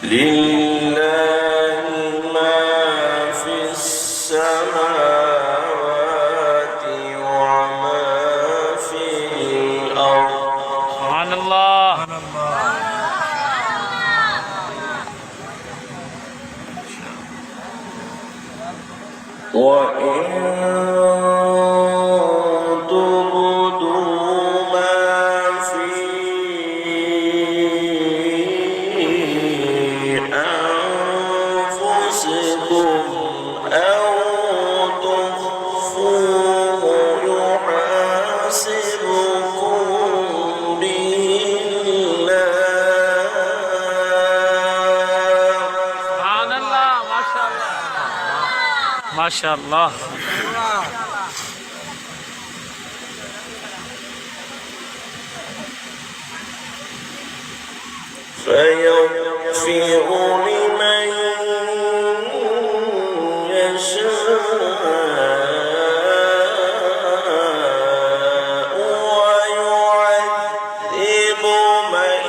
لله ما في السماوات وما في الأرض. سبحان الله. وإن تبدوا ما في أنفسكم أو تخفوه يحاسبكم به الله. سبحان الله. ما شاء الله. ما شاء الله. فيغفر لمن يشاء ويعذب من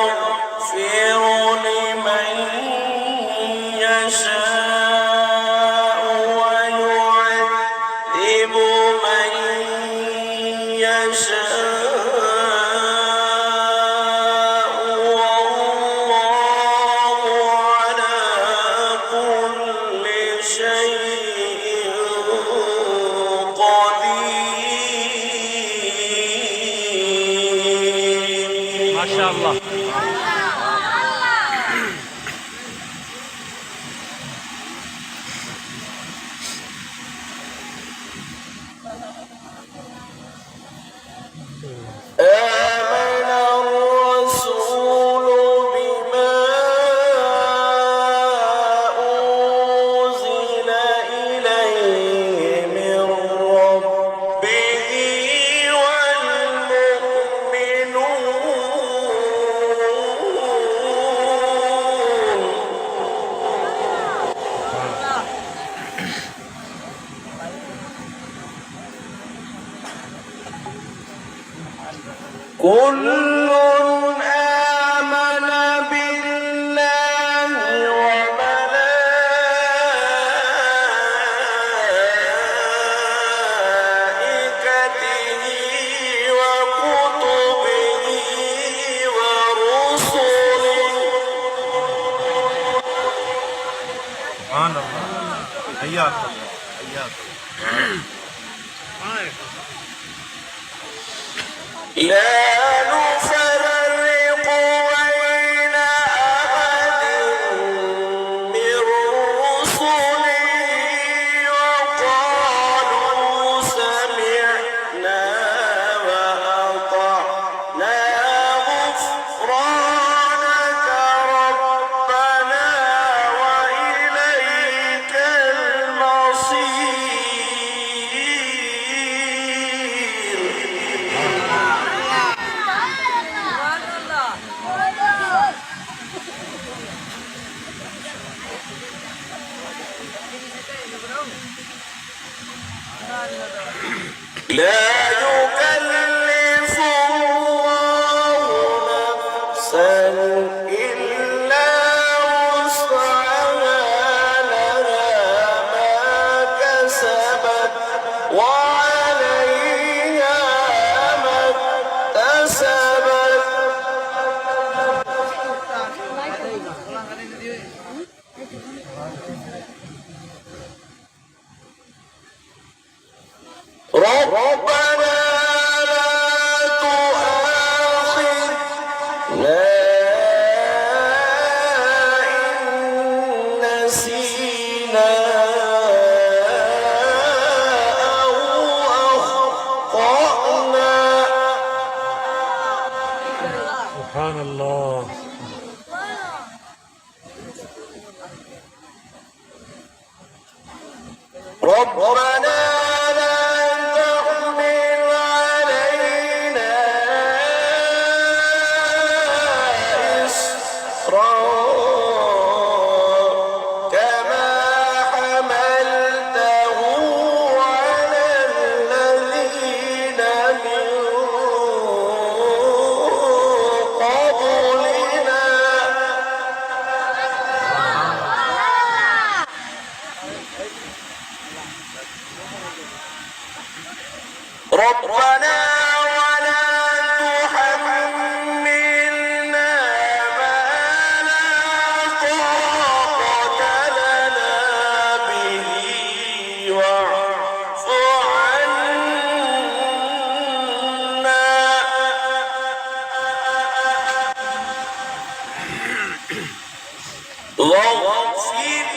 فيغفر لمن يشاء ويعذب من يشاء والله على كل شيء قدير. ما شاء الله. آمن الرسول بما أنزل إليه من ربه والمؤمنون كل آمن بالله وملائكته وكتبه ورسله. سبحان الله. حياكم حياكم. لا نفرق بين أحد من رسله وقالوا سمعنا وأطعنا غفرانك ربنا وإليك لا يكلف الله نفسا إلا وسعها لها ما كسبت وعليها ما اكتسبت. ربنا لا تؤاخذنا إن نسينا أو أخطأنا. سبحان الله. ربنا لا تحمل علينا إصرا كما حملته على الذين من قبلنا ربنا ولا تحملنا ما لا طاقة لنا به واعف عنا واغفر